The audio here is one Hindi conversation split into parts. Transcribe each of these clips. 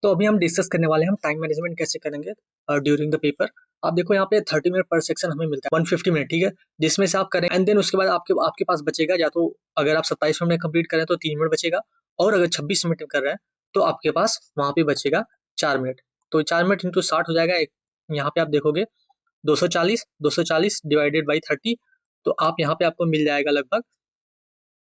तो अभी हम डिस्कस करने वाले हैं हम टाइम मैनेजमेंट कैसे करेंगे ड्यूरिंग द पेपर। आप देखो यहाँ पे 30 मिनट पर सेक्शन हमें मिलता है 150 मिनट, ठीक है, जिसमें से आप करें एंड देन उसके बाद आपके आपके पास बचेगा, या तो अगर आप 27 मिनट में कंप्लीट करें तो 3 मिनट बचेगा, और अगर 26 मिनट में कर रहे हैं तो आपके पास वहां पे बचेगा 4 मिनट। तो 4 मिनट इंटू 60 हो जाएगा यहाँ पे आप देखोगे 240 डिवाइडेड बाई 30। तो आप यहाँ पे आपको मिल जाएगा लगभग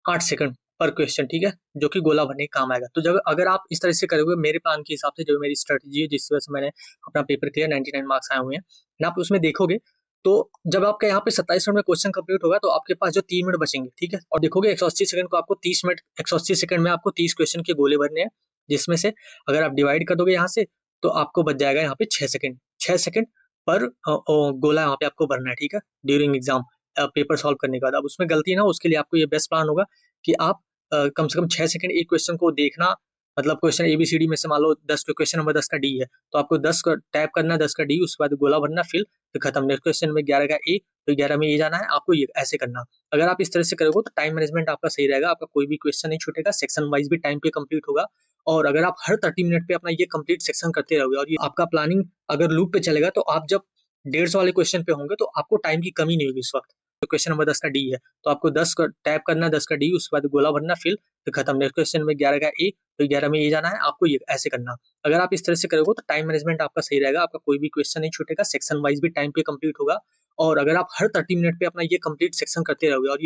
8 सेकंड पर क्वेश्चन, ठीक है, जो कि गोला भरने का काम आएगा। तो जब अगर आप इस तरह से करोगे मेरे प्लान के हिसाब से, जो मेरी स्ट्रेटजी है जिस वजह से मैंने अपना पेपर क्लियर 99 मार्क्स आए हुए हैं ना, आप उसमें देखोगे तो जब आपका यहाँ पे 27 मिनट में क्वेश्चन कंप्लीट होगा तो आपके पास जो 3 मिनट बचेंगे, ठीक है, और देखोगे 180 सेकंड को आपको 30 मिनट 180 सेकंड में आपको 30 क्वेश्चन के गोले भरने हैं, जिसमें से अगर आप डिवाइड कर दोगे यहाँ से तो आपको बच जाएगा यहाँ पे 6 सेकंड। 6 सेकंड पर गोला यहाँ पे आपको भरना है, ठीक है, ड्यूरिंग एग्जाम पेपर सॉल्व करने के बाद। अब उसमें गलती ना हो उसके लिए आपको ये बेस्ट प्लान होगा कि आप कम से कम 6 सेकंड एक क्वेश्चन को देखना। मतलब क्वेश्चन एबीसीडी में से मान लो 10 क्वेश्चन नंबर 10 का डी है, तो आपको 10 का टैप करना, 10 का डी, उसके बाद गोला भरना, फिर तो खत्म। नेक्स्ट क्वेश्चन में 11 का ए, तो 11 में ये जाना है आपको, ये ऐसे करना। अगर आप इस तरह से करोगे तो टाइम मैनेजमेंट आपका सही रहेगा, आपका कोई भी क्वेश्चन नहीं छूटेगा, सेक्शन वाइज भी टाइम पे कंप्लीट होगा। और अगर आप हर 30 मिनट पे अपना ये कंप्लीट सेक्शन करते रहोगे और ये आपका प्लानिंग अगर लूप पे चलेगा, तो आप जब 150 वाले क्वेश्चन पे होंगे तो आपको टाइम की कमी नहीं होगी उस वक्त। तो क्वेश्चन नंबर 10 का डी है, तो आपको 10 का टैप करना, 10 का डी, उसके बाद गोला भरना, फिल तो खत्म। नेक्स्ट क्वेश्चन में 11 का ए, तो 11 में ये जाना है आपको, ये ऐसे करना। अगर आप इस तरह से करोगे तो टाइम मैनेजमेंट आपका सही रहेगा, आपका कोई भी क्वेश्चन नहीं छूटेगा, सेक्शन वाइज भी टाइम पे कंप्लीट होगा। और अगर आप हर 30 मिनट पे अपना ये कंप्लीट सेक्शन करते रहोगे और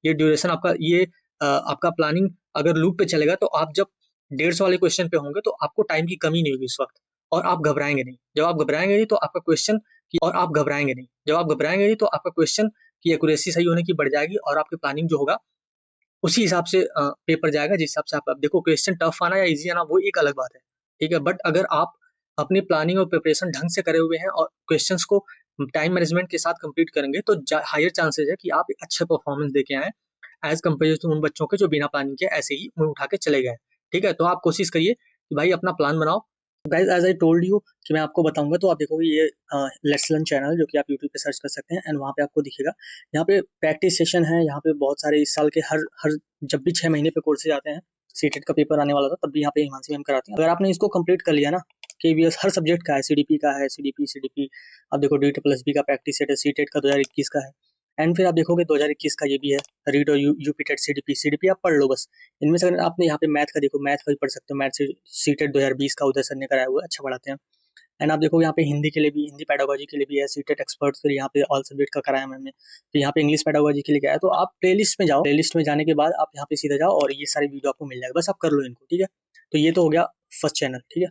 ये ड्यूरेशन आपका ये आपका प्लानिंग अगर लूप पे चलेगा, तो आप जब 150 वाले क्वेश्चन पे होंगे तो आपको टाइम की कमी नहीं होगी उस वक्त, और आप घबराएंगे नहीं। जब आप घबराएंगे नहीं तो आपका क्वेश्चन की एक्यूरेसी सही होने की बढ़ जाएगी, और आपकी प्लानिंग जो होगा उसी हिसाब से पेपर जाएगा, जिस हिसाब से आप देखो क्वेश्चन टफ आना या इजी आना वो एक अलग बात है, ठीक है, बट अगर आप अपनी प्लानिंग और प्रिपरेशन ढंग से करे हुए हैं और क्वेश्चंस को टाइम मैनेजमेंट के साथ कंप्लीट करेंगे तो हायर चांसेस है कि आप एक अच्छे परफॉर्मेंस देके आए एज कम्पेयर टू उन बच्चों के जो बिना प्लानिंग के ऐसे ही मुंह उठा के चले गए। ठीक है, तो आप कोशिश करिए कि भाई अपना प्लान बनाओ। Guys as I told you कि मैं आपको बताऊंगा, तो आप देखोगे ये लेट्स लर्न चैनल जो कि आप यूट्यूब पे सर्च कर सकते हैं, एंड वहाँ पे आपको दिखेगा, यहाँ पे प्रैक्टिस सेशन है, यहाँ पे बहुत सारे इस साल के हर हर जब भी 6 महीने पे कोर्सेज आते हैं, सीटेट का पेपर आने वाला था तब भी यहाँ पे हिमांशी मैम कराती हैं। अगर आपने इसको कंप्लीट कर लिया ना, केवीएस हर सब्जेक्ट का है, सीडीपी का है, सीडीपी आप देखो, डी प्लस बी का प्रैक्टिस सेट है, सीटेट का 2021 का है, एंड फिर आप देखोगे 2021 का ये भी है, रीड और यूपीटेट सीडीपी आप पढ़ लो बस। इनमें से अगर आपने यहाँ पे मैथ का देखो, मैथ का भी पढ़ सकते हो, मैथ से सीटेट 2020 का उदय सर ने कराया हुआ है, अच्छा पढ़ाते हैं। एंड आप देखो यहाँ पे हिंदी के लिए भी, हिंदी पेडागोजी के लिए भी है, सीटेट एक्सपर्ट्स के लिए यहाँ पे ऑल सब्जेक्ट का कराया मैंने। तो यहाँ पे इंग्लिश पेडागोजी के लिए क्या है, तो आप प्लेलिस्ट में जाओ, प्लेलिस्ट में जाने के बाद आप यहाँ पे सीधा जाओ और ये सारी वीडियो आपको मिल जाएगा, बस आप कर लो इनको, ठीक है। तो ये तो हो गया फर्स्ट चैनल, ठीक है।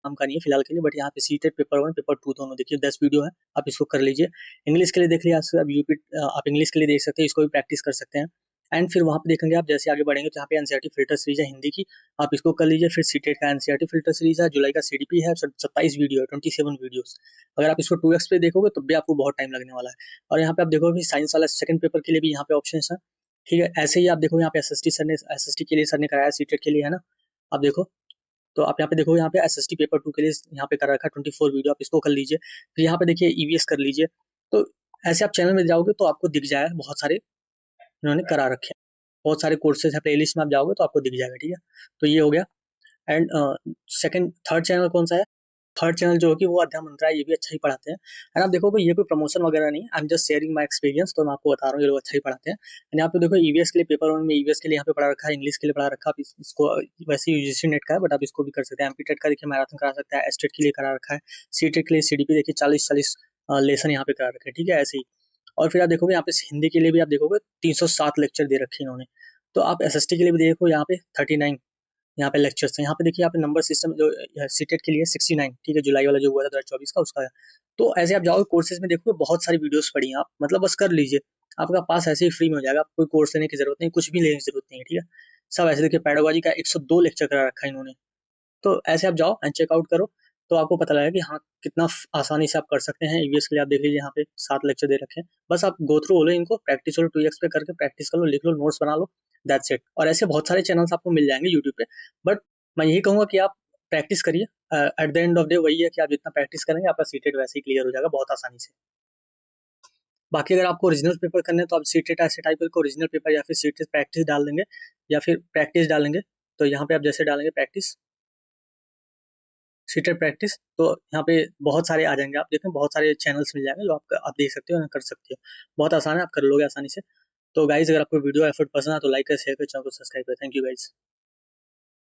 काम का नहीं है फिलहाल के लिए, बट यहाँ पे सीटेट पेपर 1 पेपर 2 दोनों देखिए 10 वीडियो है, आप इसको कर लीजिए। इंग्लिश के लिए देख लिया आप यूपी, आप इंग्लिश के लिए देख सकते हैं, इसको भी प्रैक्टिस कर सकते हैं। एंड फिर वहाँ पे देखेंगे आप जैसे आगे बढ़ेंगे तो यहाँ पे एनसीईआरटी फिल्टर सीरीज है हिंदी की, आप इसको कर लीजिए। फिर सीटेट का एनसीईआरटी फिल्टर सीरीज है, जुलाई का सीडीपी है, 27 वीडियो है, 27 वीडियोस। अगर आप इसको 2x पे देखोगे तो भी आपको बहुत टाइम लगने वाला है। और यहाँ पे आप देखोगे साइंस वाला सेकंड पेपर के लिए भी यहाँ पे ऑप्शन है, ठीक है। ऐसे ही आप देखो यहाँ पे एसएसटी के लिए सर ने कराया, सीटेट के लिए है ना, आप देखो। तो आप यहाँ पे देखो, यहाँ पे एसएसटी पेपर 2 के लिए यहाँ पे कर रखा है 24 वीडियो, आप इसको कर लीजिए। फिर यहाँ पे देखिए ईवीएस कर लीजिए। तो ऐसे आप चैनल में जाओगे तो आपको दिख जाएगा, बहुत सारे इन्होंने करा रखे हैं, बहुत सारे कोर्सेज है, प्लेलिस्ट में आप जाओगे तो आपको दिख जाएगा, ठीक है। तो ये हो गया। एंड सेकंड थर्ड चैनल कौन सा है, थर्ड चैनल जो है कि वो अध्ययन मंत्रा है, ये भी अच्छा ही पढ़ाते हैं। एंड आप देखोगे ये कोई प्रमोशन वगैरह नहीं, I am just sharing my experience, तो मैं आपको बता रहा हूँ ये लोग अच्छा ही पढ़ाते हैं। एंड यहाँ पे देखो ईवीएस के लिए पेपर 1 में ईवीएस के लिए यहाँ पे पढ़ा रखा है, इंग्लिश के लिए पढ़ा रखा है, आप इसको वैसे यूजीसी नेट का है बट आप इसको भी कर सकते हैं। एमपीटेट का देखिए मैराथन करा सकता है, एस्टेट के लिए करा रखा है, सीटेट के लिए सीडीपी देखिए 40-40 लेसन यहाँ पे करा रखे हैं, ठीक है, ऐसे ही। और फिर आप देखोगे यहाँ पे हिंदी के लिए भी आप देखोगे 307 लेक्चर दे रखे हैं इन्होंने। तो आप एसएसटी के लिए भी देखो यहाँ पे 39 यहाँ पे लेक्चर्स हैं। यहाँ पे देखिए, यहाँ पे नंबर सिस्टम जो सीटेट के लिए 69, ठीक है, जुलाई वाला जो हुआ था 2024 का उसका है। तो ऐसे आप जाओगे कोर्सेज में देखोगे बहुत सारी वीडियोस पड़ी हैं, आप मतलब बस कर लीजिए, आपका पास ऐसे ही फ्री में हो जाएगा, आपको कोई कोर्स लेने की जरूरत नहीं, कुछ भी लेने की जरूरत नहीं है, ठीक है। सब ऐसे देखिए, पेडागोजी का 102 लेक्चर करा रखा है इन्होंने। तो ऐसे आप जाओ एंड चेकआउट करो, तो आपको पता लगेगा कि हाँ कितना आसानी से आप कर सकते हैं। ईवीएस के लिए आप देख लीजिए, यहाँ पे 7 लेक्चर दे रखे हैं, बस आप गो थ्रू हो लो इनको, प्रैक्टिस हो लो, 2x पे करके प्रैक्टिस कर लो, लिख लो, नोट्स बना लो, दैट्स इट। और ऐसे बहुत सारे चैनल्स आपको मिल जाएंगे यूट्यूब पे, बट मैं यही कहूँगा कि आप प्रैक्टिस करिए। At the end of day वही है कि आप जितना प्रैक्टिस करेंगे आपका सीटेट वैसे ही क्लियर हो जाएगा बहुत आसानी से। बाकी अगर आपको ओरिजिनल पेपर करने हैं तो आप सीटेट ऐसे टाइप करके ओरिजिनल पेपर या फिर सीटेट प्रैक्टिस डाल देंगे, या फिर प्रैक्टिस डालेंगे। तो यहाँ पे आप जैसे डालेंगे प्रैक्टिस, सीटेट प्रैक्टिस, तो यहाँ पे बहुत सारे आ जाएंगे, आप देखें बहुत सारे चैनल्स मिल जाएंगे जो आप देख सकते हो, कर सकते हो। बहुत आसान है, आप कर लोगे आसानी से। तो गाइज अगर आपको वीडियो एफर्ट पसंद है तो लाइक कर, शेयर कर, चैनल को सब्सक्राइब कर। Thank you guys.